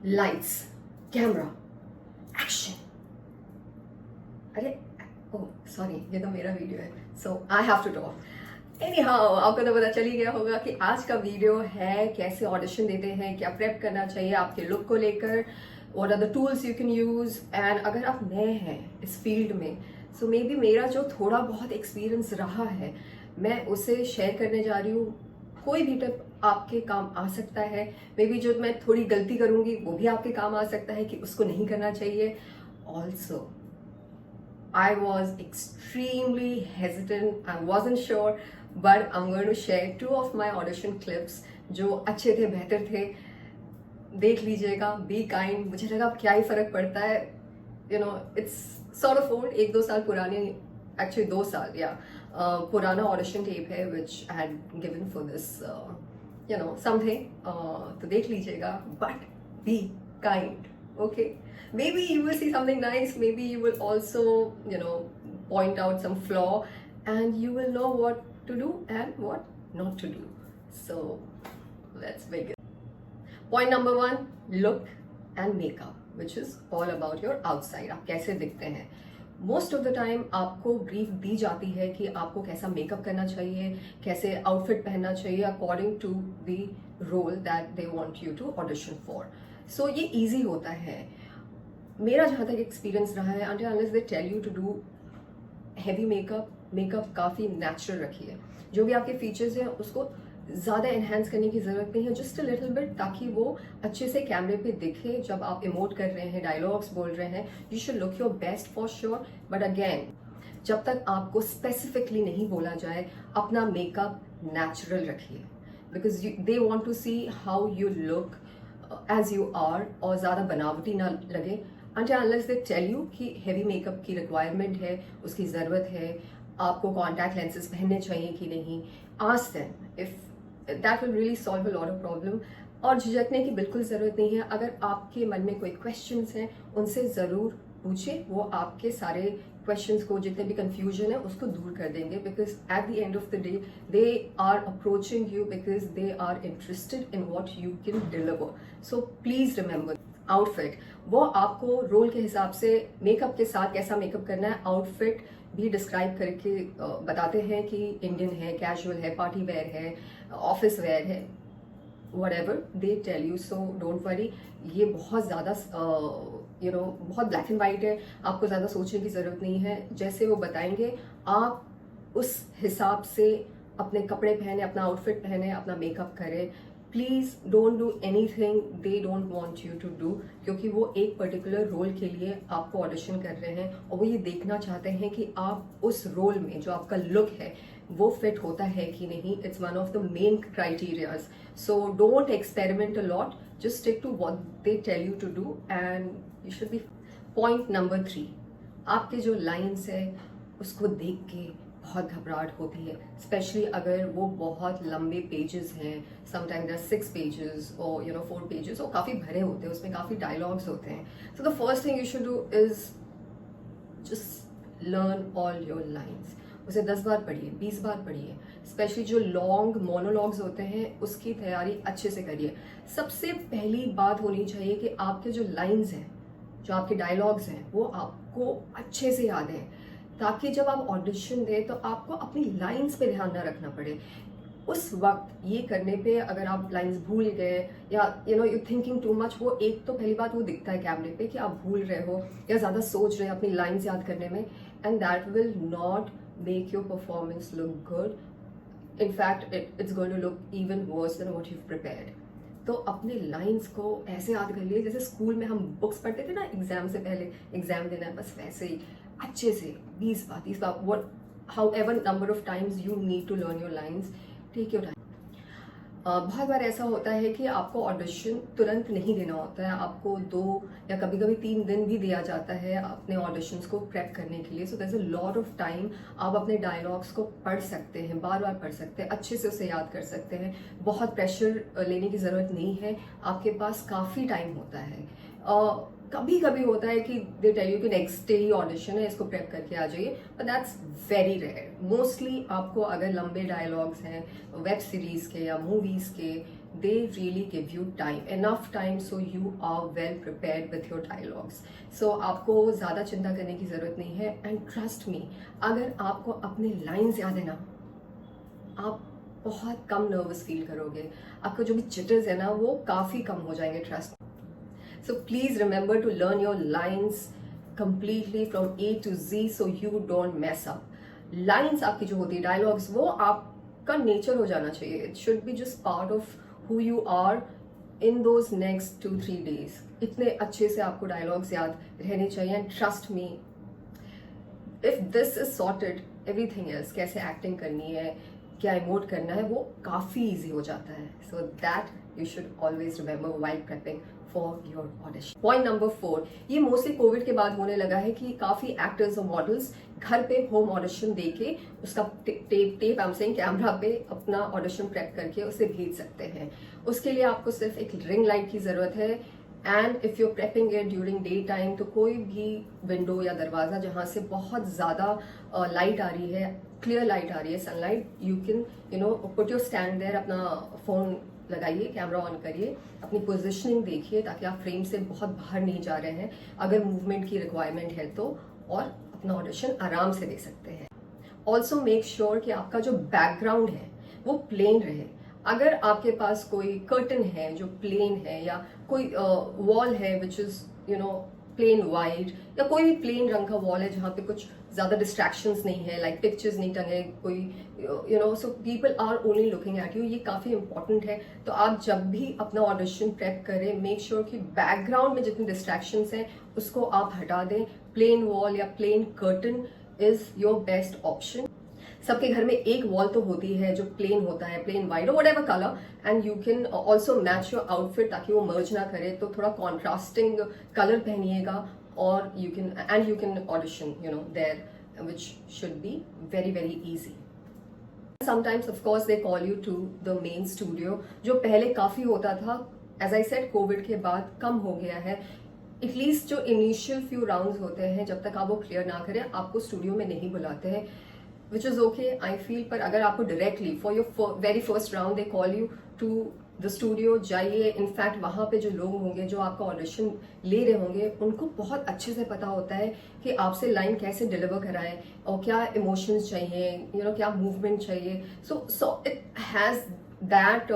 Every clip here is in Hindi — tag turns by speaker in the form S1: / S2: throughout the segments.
S1: Lights, camera, action. अरे ओह सॉरी, ये तो मेरा वीडियो है, so I have to talk. Anyhow, आपको तो पता चल ही गया होगा कि आज का वीडियो है कैसे ऑडिशन देते हैं, क्या प्रेप करना चाहिए आपके लुक को लेकर, what are the tools you can use. And अगर आप नए हैं इस फील्ड में, सो मे बी मेरा जो थोड़ा बहुत एक्सपीरियंस रहा है मैं उसे शेयर करने जा रही हूँ। कोई भी टिप आपके काम आ सकता है। मे बी जो मैं थोड़ी गलती करूंगी वो भी आपके काम आ सकता है कि उसको नहीं करना चाहिए। Also I was extremely hesitant. I wasn't sure, but I'm going to share two of my audition clips जो अच्छे थे, बेहतर थे। देख लीजिएगा, बी काइंड। मुझे लगा अब क्या ही फर्क पड़ता है, you know it's sort of old, 1-2 साल पुरानी, एक्चुअली 2 साल या पुराना ऑडिशन टेप है which I had given for this you know something. तो देख लीजिएगा, but be kind, okay? Maybe you will see something nice, maybe you will also, point out some flaw, and you will know what to do and what not to do. So let's begin. Point number 1, look and makeup, which is all about your outside. आप कैसे दिखते हैं। मोस्ट ऑफ द टाइम आपको ब्रीफ दी जाती है कि आपको कैसा मेकअप करना चाहिए, कैसे आउटफिट पहनना चाहिए according to the role that they want you to audition for. So ये इजी होता है। मेरा जहाँ तक एक्सपीरियंस रहा है, until unless they tell you to do heavy makeup काफ़ी नेचुरल रखिए। जो भी आपके फीचर्स हैं उसको ज़्यादा एनहेंस करने की ज़रूरत नहीं है, जस्ट अ लिटिल बिट, ताकि वो अच्छे से कैमरे पे दिखे। जब आप इमोट कर रहे हैं, डायलॉग्स बोल रहे हैं, you should look your best for sure. But again, जब तक आपको स्पेसिफिकली नहीं बोला जाए, अपना मेकअप नेचुरल रखिए, because they want to see how you look as you are, और ज़्यादा बनावटी ना लगे। until unless they tell you कि हेवी मेकअप की रिक्वायरमेंट है, उसकी ज़रूरत है, आपको कॉन्टैक्ट लेंसेज पहनने चाहिए कि नहीं, ask them if that will really solve a lot of problem. और झिझकने की बिल्कुल ज़रूरत नहीं है। अगर आपके मन में कोई क्वेश्चंस हैं उनसे ज़रूर पूछिए, वो आपके सारे क्वेश्चंस को, जितने भी कंफ्यूजन है उसको दूर कर देंगे। Because at the end of the day they are approaching you because they are interested in what you can deliver. So please remember, outfit वो आपको रोल के हिसाब से मेकअप के साथ कैसा मेकअप करना है, आउटफिट भी डिस्क्राइब करके बताते हैं कि इंडियन है, कैजुअल है, पार्टी वेयर है, ऑफिस वेयर है, whatever they tell you. So don't worry, ये बहुत ज़्यादा बहुत ब्लैक एंड वाइट है, आपको ज़्यादा सोचने की ज़रूरत नहीं है। जैसे वो बताएंगे आप उस हिसाब से अपने कपड़े पहने, अपना आउटफिट पहने, अपना मेकअप करें। Please don't do anything they don't want you to do, क्योंकि वो एक पर्टिकुलर रोल के लिए आपको ऑडिशन कर रहे हैं और वो ये देखना चाहते हैं कि आप उस रोल में जो आपका लुक है वो फिट होता है कि नहीं। It's one of the main criterias. So don't experiment a lot, just stick to what they tell you to do and you should be. Point number 3, आपके जो लाइन्स है उसको देख के बहुत घबराहट होती है, स्पेशली अगर वो बहुत लंबे पेजेस हैं। समटाइम देयर 6 पेजेस और 4 पेजेस, और काफ़ी भरे होते हैं, उसमें काफ़ी डायलॉग्स होते हैं। So the first thing you should do is just learn all your lines. उसे 10 बार पढ़िए, 20 बार पढ़िए। स्पेशली जो लॉन्ग मोनोलॉग्स होते हैं उसकी तैयारी अच्छे से करिए। सबसे पहली बात होनी चाहिए कि आपके जो लाइन्स हैं, जो आपके डायलॉग्स हैं, वो आपको अच्छे से याद हैं, ताकि जब आप ऑडिशन दें तो आपको अपनी लाइंस पे ध्यान ना रखना पड़े। उस वक्त ये करने पे अगर आप लाइंस भूल गए या यू थिंकिंग टू मच, वो एक तो पहली बात वो दिखता है कैमरे पे कि आप भूल रहे हो या ज़्यादा सोच रहे हो अपनी लाइंस याद करने में, and that will not make your performance look good. In fact it's going to look even worse than what you prepared. तो अपने लाइंस को ऐसे याद कर लिए जैसे स्कूल में हम बुक्स पढ़ते थे ना, एग्जाम से पहले एग्जाम देना है, बस वैसे ही अच्छे से 20 बार 30 बार, what however number of times you need to learn your lines, take your time. बहुत बार ऐसा होता है कि आपको ऑडिशन तुरंत नहीं देना होता है, आपको 2 या कभी कभी 3 दिन भी दिया जाता है अपने ऑडिशंस को प्रेप करने के लिए। So there is a lot of time. आप अपने डायलॉग्स को पढ़ सकते हैं, बार बार पढ़ सकते हैं, अच्छे से उसे याद कर सकते हैं। बहुत प्रेशर लेने की ज़रूरत नहीं है, आपके पास काफ़ी टाइम होता है। कभी कभी होता है कि दे टेल यू कि नेक्स्ट डे ही ऑडिशन है, इसको प्रेप करके आ जाइए, but that's very rare. Mostly आपको अगर लंबे डायलॉग्स हैं वेब सीरीज के या मूवीज के they really give you time, enough time, so you are well prepared with your dialogues. So आपको ज़्यादा चिंता करने की ज़रूरत नहीं है. And trust me, अगर आपको अपने lines याद है ना, आप बहुत कम नर्वस फील करोगे. आपको जो भी जिटर्स है ना वो काफ़ी कम हो जाएंगे. Trust. So please remember to learn your lines completely from A to Z so you don't mess up. Lines आपकी जो होती है, dialogues, वो आपका नेचर हो जाना चाहिए. It should be just part of who you are in those next 2-3 days. इतने अच्छे से आपको dialogues याद रहने चाहिए. And trust me, if this is sorted, everything else, कैसे acting करनी है, क्या इमोट करना है, वो काफ़ी ईजी हो जाता है. So that you should always remember while prepping for your audition. Point number 4, ये मोस्टली कोविड के बाद होने लगा है कि काफ़ी एक्टर्स और मॉडल्स घर पे होम ऑडिशन दे के उसका tape I am saying camera पे अपना ऑडिशन प्रेप करके उसे भेज सकते हैं. उसके लिए आपको सिर्फ एक रिंग लाइट की ज़रूरत है. And if you prepping it during day time, तो कोई भी विंडो या दरवाज़ा जहाँ से बहुत ज़्यादा लाइट आ रही है, क्लियर लाइट आ रही है, sunlight, you can put your stand there, अपना फ़ोन लगाइए, कैमरा ऑन करिए, अपनी पोजीशनिंग देखिए ताकि आप फ्रेम से बहुत बाहर नहीं जा रहे हैं. अगर मूवमेंट की रिक्वायरमेंट है तो, और अपना ऑडिशन आराम से दे सकते हैं. ऑल्सो मेक श्योर कि आपका जो बैकग्राउंड है वो प्लेन रहे. अगर आपके पास कोई कर्टन है जो प्लेन है, या कोई वॉल है विच इज प्लेन वाइट, या कोई भी प्लेन रंग का वॉल है जहाँ पे कुछ ज़्यादा डिस्ट्रैक्शंस नहीं है, लाइक पिक्चर्स नहीं टंगे कोई so people are only looking at you, ये काफ़ी इंपॉर्टेंट है. तो आप जब भी अपना ऑडिशन प्रेप करें, मेक श्योर कि बैकग्राउंड में जितनी डिस्ट्रैक्शंस हैं उसको आप हटा दें. प्लेन वॉल या plain curtain is your best option. सबके घर में एक वॉल तो होती है जो प्लेन होता है, प्लेन वाइट और whatever colour, and you can also match your outfit ताकि वो मर्ज ना करे. तो थोड़ा कॉन्ट्रास्टिंग कलर पहनिएगा, और you can audition there, which should be very very easy. Sometimes of course they call you to the main studio, जो पहले काफी होता था. As I said, कोविड के बाद कम हो गया है. एटलीस्ट जो इनिशियल फ्यू राउंड्स होते हैं, जब तक आप वो क्लियर ना करें, आपको स्टूडियो में नहीं बुलाते हैं, which is okay I feel. पर अगर आपको directly for your very first round they call you to the studio, जाइए. इनफैक्ट वहाँ पे जो लोग होंगे जो आपका ऑडिशन ले रहे होंगे, उनको बहुत अच्छे से पता होता है कि आपसे लाइन कैसे डिलीवर कराएं और क्या इमोशंस चाहिए, क्या मूवमेंट चाहिए. So it has that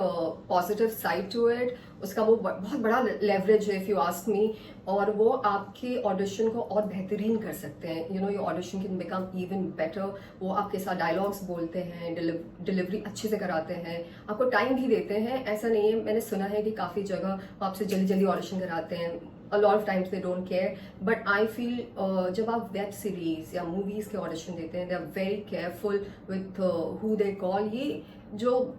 S1: positive side to it. उसका वो बहुत बड़ा लेवरेज है इफ यू आस्क मी, और वो आपके ऑडिशन को और बेहतरीन कर सकते हैं. Your audition can become even better. वो आपके साथ डायलॉग्स बोलते हैं, डिलीवरी अच्छे से कराते हैं, आपको टाइम भी देते हैं. ऐसा नहीं है, मैंने सुना है कि काफ़ी जगह वो आपसे जल्दी जल्दी ऑडिशन कराते हैं. A lot of times they don't care, but I feel जब आप वेब सीरीज या मूवीज के ऑडिशन देते हैं, they are very careful with who they call. ये जो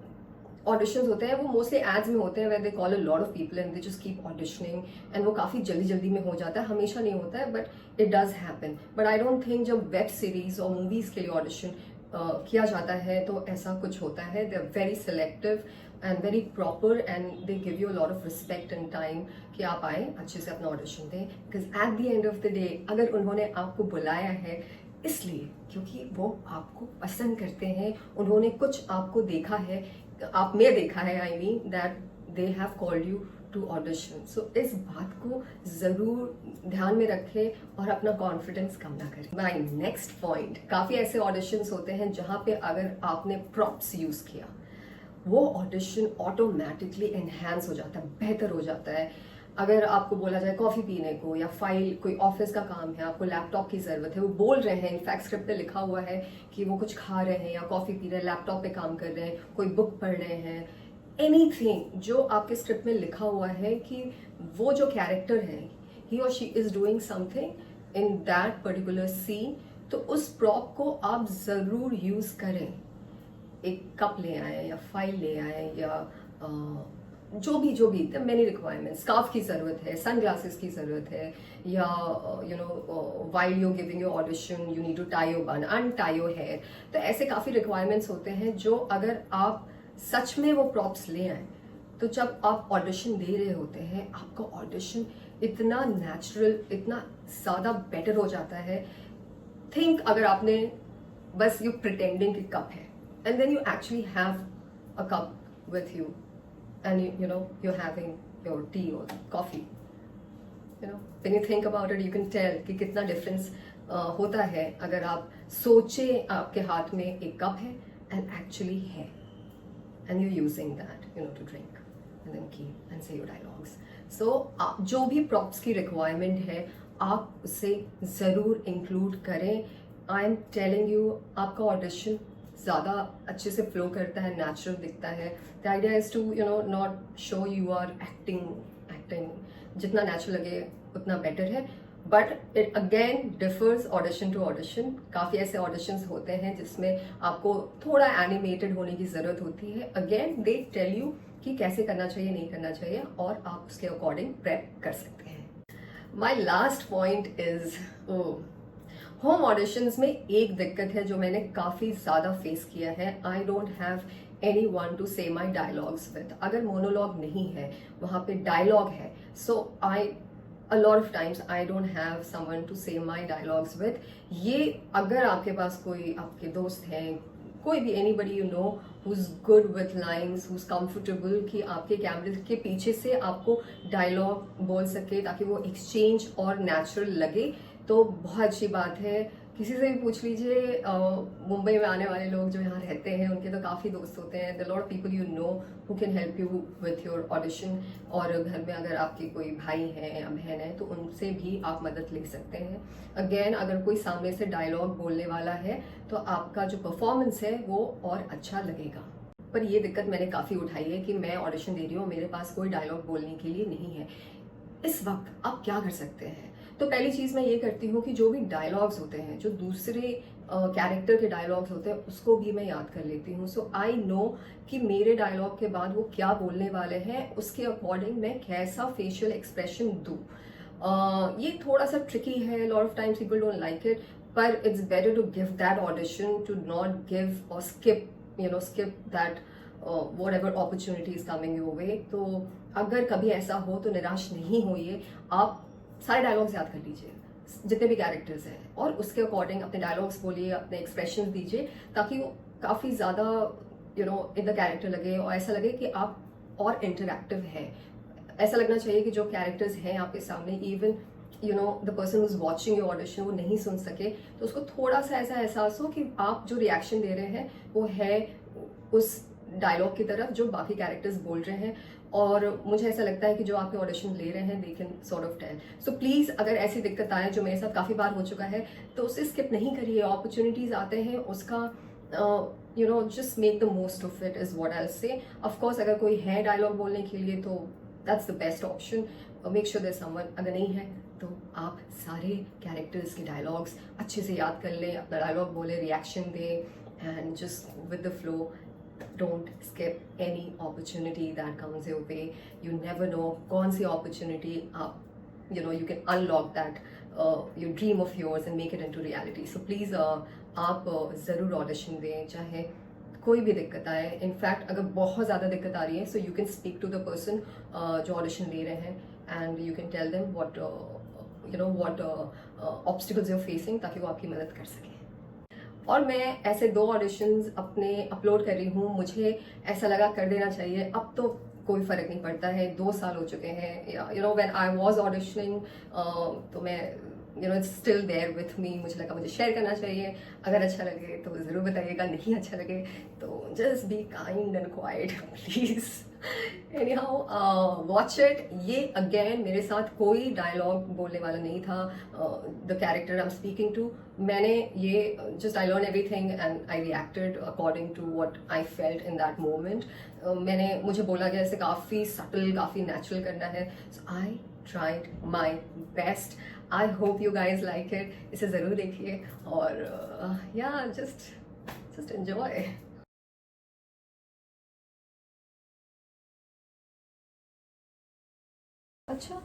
S1: ऑडिशंस होते हैं वो मोस्टली एड्स में होते हैं, where they call a lot of people and they just keep auditioning, and वो काफ़ी जल्दी जल्दी में हो जाता है. हमेशा नहीं होता है, but it does happen. But I don't think जब वेब सीरीज और मूवीज के लिए ऑडिशन किया जाता है तो ऐसा कुछ होता है. They are very selective and very proper, and they give you a lot of respect and time कि आप आए, अच्छे से अपना ऑडिशन दें. Because at the end of the day, अगर उन्होंने आपको बुलाया है इसलिए क्योंकि वो आपको पसंद करते हैं, उन्होंने कुछ आपको देखा है, आप में देखा है, I mean that they have called you to audition. So इस बात को ज़रूर ध्यान में रखें और अपना कॉन्फिडेंस कम ना करें. माय नेक्स्ट पॉइंट, काफ़ी ऐसे ऑडिशंस होते हैं जहाँ पे अगर आपने प्रॉप्स यूज़ किया, वो ऑडिशन ऑटोमेटिकली एनहांस हो जाता है, बेहतर हो जाता है. अगर आपको बोला जाए कॉफ़ी पीने को, या फाइल कोई ऑफिस का काम है, आपको लैपटॉप की ज़रूरत है, वो बोल रहे हैं, इनफैक्ट स्क्रिप्ट पे लिखा हुआ है कि वो कुछ खा रहे हैं या कॉफ़ी पी रहे हैं, लैपटॉप पे काम कर रहे हैं, कोई बुक पढ़ रहे हैं, एनीथिंग जो आपके स्क्रिप्ट में लिखा हुआ है कि वो जो कैरेक्टर है, ही और she is doing something in that particular scene, तो उस प्रॉप को आप ज़रूर यूज़ करें. एक कप ले आए, या फाइल ले आए, या जो भी मेनी रिक्वायरमेंट्स. स्कार्फ की ज़रूरत है, सन ग्लासेस की ज़रूरत है, या while you giving your audition you need to tie your bun, untie your hair. तो ऐसे काफ़ी रिक्वायरमेंट्स होते हैं जो अगर आप सच में वो प्रॉप्स ले आए, तो जब आप ऑडिशन दे रहे होते हैं, आपका ऑडिशन इतना नेचुरल, इतना ज़्यादा बेटर हो जाता है. थिंक अगर आपने बस यू प्रिटेंडिंग कि कप है, and then you actually have a cup with you, and you're having your tea or coffee. When you think about it, you can tell कि कितना डिफरेंस होता है अगर आप सोचें आपके हाथ में एक कप है and actually है, and you're using that to drink and then keep and say your dialogues. So जो भी props की requirement है आप उसे ज़रूर इंक्लूड करें. आई एम टेलिंग यू, आपका ऑडिशन ज़्यादा अच्छे से फ्लो करता है, नेचुरल दिखता है. The idea is to not show you are acting. जितना नेचुरल लगे उतना बेटर है. But it again differs audition to audition. काफ़ी ऐसे ऑडिशंस होते हैं जिसमें आपको थोड़ा एनिमेटेड होने की ज़रूरत होती है. अगेन दे टेल यू कि कैसे करना चाहिए, नहीं करना चाहिए, और आप उसके अकॉर्डिंग प्रेप कर सकते हैं. My last point is home auditions में एक दिक्कत है जो मैंने काफ़ी ज़्यादा फेस किया है. I don't have any one two से माई डायलॉग्स विद. अगर मोनोलॉग नहीं है, वहाँ पे डायलॉग है, सो a lot of times I don't have someone to say my dialogues with. ये अगर आपके पास कोई आपके दोस्त हैं, कोई भी anybody you know who's good with lines, who's comfortable कि आपके कैमरे के पीछे से आपको डायलॉग बोल सके ताकि वो एक्सचेंज और नेचुरल लगे, तो बहुत अच्छी बात है. किसी से भी पूछ लीजिए, मुंबई में आने वाले लोग जो यहाँ रहते हैं उनके तो काफ़ी दोस्त होते हैं. The lot of people you know who can help you with your audition. और घर में अगर आपके कोई भाई हैं या बहन है तो उनसे भी आप मदद ले सकते हैं. अगेन अगर कोई सामने से डायलॉग बोलने वाला है तो आपका जो परफॉर्मेंस है वो और अच्छा लगेगा. पर ये दिक्कत मैंने काफ़ी उठाई है कि मैं ऑडिशन दे रही हूँ, मेरे पास कोई डायलॉग बोलने के लिए नहीं है. इस वक्त आप क्या कर सकते हैं? तो पहली चीज़ मैं ये करती हूँ कि जो भी डायलॉग्स होते हैं, जो दूसरे कैरेक्टर के डायलॉग्स होते हैं, उसको भी मैं याद कर लेती हूँ. सो आई नो कि मेरे डायलॉग के बाद वो क्या बोलने वाले हैं, उसके अकॉर्डिंग मैं कैसा फेशियल एक्सप्रेशन दूँ. ये थोड़ा सा ट्रिकी है. Lot of times people don't like it, पर it's better to give that audition, to not give और skip that whatever opportunity is coming your way. तो अगर कभी ऐसा हो तो निराश नहीं होइए. आप सारे डायलॉग्स याद कर लीजिए, जितने भी कैरेक्टर्स हैं, और उसके अकॉर्डिंग अपने डायलॉग्स बोलिए, अपने एक्सप्रेशन दीजिए, ताकि वो काफ़ी ज़्यादा इन द कैरेक्टर लगे और ऐसा लगे कि आप और इंटरैक्टिव है. ऐसा लगना चाहिए कि जो कैरेक्टर्स हैं आपके सामने, even the person who is watching your audition वो नहीं सुन सके, तो उसको थोड़ा सा ऐसा एहसास हो कि आप जो रिएक्शन दे रहे हैं वो है उस डायलॉग की तरफ जो बाकी कैरेक्टर्स बोल रहे हैं. और मुझे ऐसा लगता है कि जो आपके ऑडिशन ले रहे हैं they can sort of tell. So please अगर ऐसी दिक्कत आए, जो मेरे साथ काफ़ी बार हो चुका है, तो उसे स्किप नहीं करिए. अपॉर्चुनिटीज़ आते हैं, उसका just make the most of it is what I will say. Of course अगर कोई है डायलॉग बोलने के लिए तो that's the best option. Make sure there someone. अगर नहीं है तो आप सारे कैरेक्टर्स के डायलॉग्स अच्छे से याद कर लें, अपना डायलॉग बोले, रिएक्शन दें, and just with the flow. Don't skip any opportunity that comes your way. You never know कौन सी opportunity आप you can unlock that your dream of yours and make it into reality. So please आप ज़रूर ऑडिशन दें, चाहे कोई भी दिक्कत आए. इनफैक्ट अगर बहुत ज़्यादा दिक्कत आ रही है, so you can speak to the person जो ऑडिशन ले रहे हैं, and you can tell them what obstacles you're facing, ताकि वो आपकी मदद कर सकें. और मैं ऐसे 2 ऑडिशंस अपने अपलोड कर रही हूँ. मुझे ऐसा लगा कर देना चाहिए. अब तो कोई फ़र्क नहीं पड़ता है, 2 साल हो चुके हैं. व्हेन आई वाज ऑडिशनिंग, तो मैं it's still there with me. मुझे लगा मुझे शेयर करना चाहिए. अगर अच्छा लगे तो ज़रूर बताइएगा, नहीं अच्छा लगे तो just be kind and quiet please. Anyhow watch it. ये अगेन मेरे साथ कोई डायलॉग बोलने वाला नहीं था. The character I am speaking to, मैंने ये just I learn everything and I reacted according to what I felt in that moment. मुझे बोला गया ऐसे काफ़ी सटल, काफ़ी नेचुरल करना है. So I tried my best. I hope you guys like it. इसे ज़रूर देखिए और या जस्ट एंजॉय. अच्छा,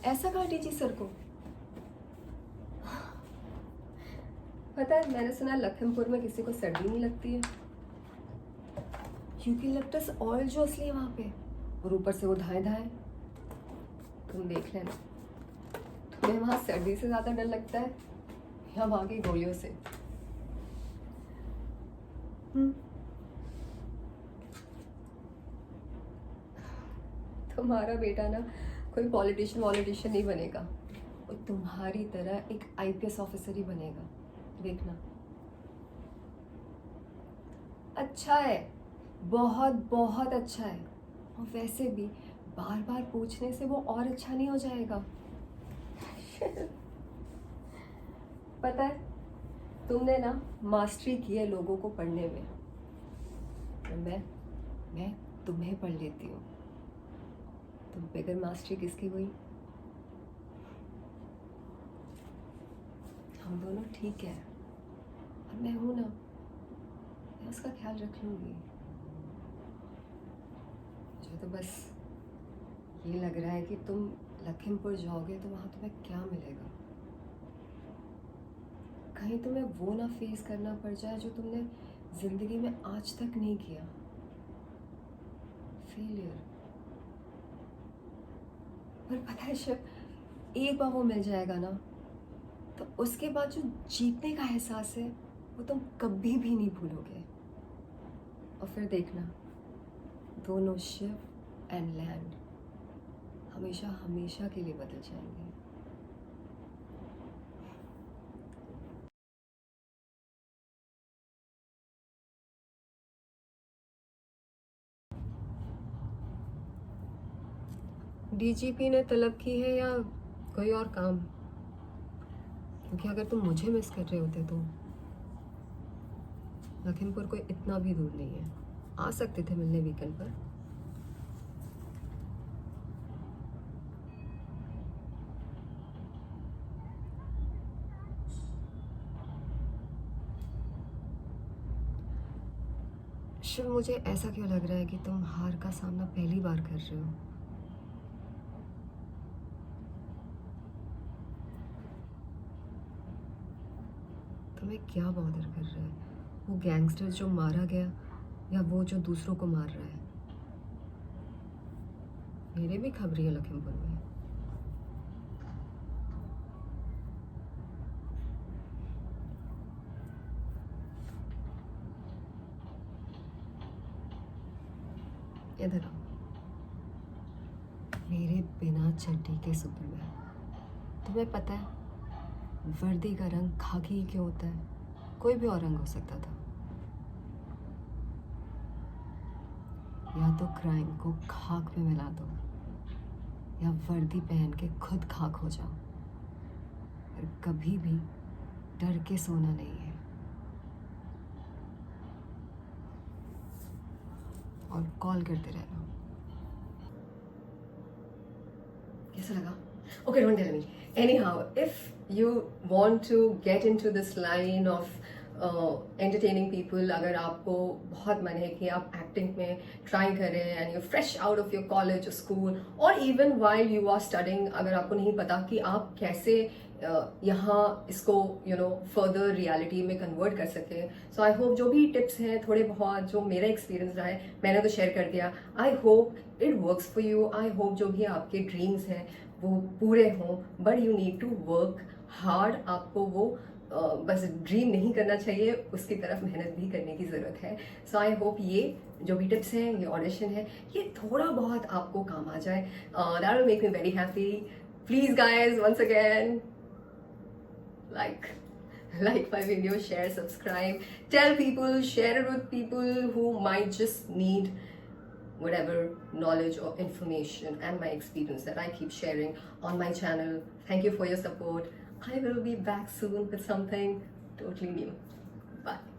S1: ऐसा कहा टीची सर को? पता है, मैंने सुना लखनपुर में किसी को सर्दी नहीं लगती है, यूकेलिप्टस ऑयल जो असली है वहाँ पे, और ऊपर से वो धाए धाए. तुम देख लेना, तुम्हें वहाँ सर्दी से ज़्यादा डर लगता है या वहाँ की गोलियों से? तुम्हारा बेटा ना कोई पॉलिटिशियन नहीं बनेगा, वो तुम्हारी तरह एक आईपीएस ऑफिसर ही बनेगा, देखना। अच्छा है, बहुत बहुत अच्छा है। और वैसे भी बार बार पूछने से वो और अच्छा नहीं हो जाएगा। पता है, तुमने ना मास्टरी की है लोगों को पढ़ने में, और मैं तुम्हें पढ़ लेती हूँ। तुम बगैर मास्टरी किसकी हुई? हम दोनों ठीक है, और मैं हूँ ना, मैं उसका ख्याल रख लूँगी। मुझे तो बस ये लग रहा है कि तुम लखीमपुर जाओगे तो वहाँ तुम्हें क्या मिलेगा? कहीं तुम्हें वो ना फेस करना पड़ जाए जो तुमने ज़िंदगी में आज तक नहीं किया, फेलियर। पर पता है शिव, एक बार वो मिल जाएगा ना, तो उसके बाद जो जीतने का एहसास है वो तुम कभी भी नहीं भूलोगे। और फिर देखना, दोनों शिव एंड लैंड हमेशा हमेशा के लिए बदल जाएंगे। डीजीपी ने तलब की है या कोई और काम? क्योंकि अगर तुम मुझे मिस कर रहे होते तो लखीमपुर कोई इतना भी दूर नहीं है, आ सकते थे मिलने वीकेंड पर। शिव, मुझे ऐसा क्यों लग रहा है कि तुम हार का सामना पहली बार कर रहे हो? तुम्हें क्या बॉदर कर रहा है? वो गैंगस्टर जो मारा गया या वो जो दूसरों को मार रहा है? मेरे भी खबरी है लखीमपुर में। इधर आओ। मेरे बिना चड्डी के सुपरमैन। तुम्हें पता है वर्दी का रंग खाकी ही क्यों होता है? कोई भी और रंग हो सकता था। या तो क्राइम को खाक में मिला दो, या वर्दी पहन के खुद खाक हो जाओ, पर कभी भी डर के सोना नहीं है। और कॉल करते रहना। कैसा लगा? Okay, don't tell me. Anyhow, if you want to get into this line of entertaining people, अगर आपको बहुत मन है कि आप एक्टिंग में ट्राई करें and you fresh out of your college school और even while you are studying, अगर आपको नहीं पता कि आप कैसे यहाँ इसको फर्दर रियलिटी में कन्वर्ट कर सके, सो आई होप जो भी टिप्स हैं थोड़े बहुत जो मेरा एक्सपीरियंस रहा है मैंने तो शेयर कर दिया। I hope it works for you. I hope जो भी आपके ड्रीम्स हैं वो पूरे हों, but you need to work hard. आपको वो बस दैट नहीं करना चाहिए, उसकी तरफ मेहनत भी करने की ज़रूरत है। सो आई होप ये जो भी टिप्स हैं, ये ऑडिशन है, ये थोड़ा बहुत आपको काम आ जाए। That will make me very happy. Please guys, once again, like my video, share, subscribe, tell people, share it with people who might just need whatever knowledge or information and my experience that I keep sharing on my channel. Thank you for your support. I will be back soon with something totally new. Bye.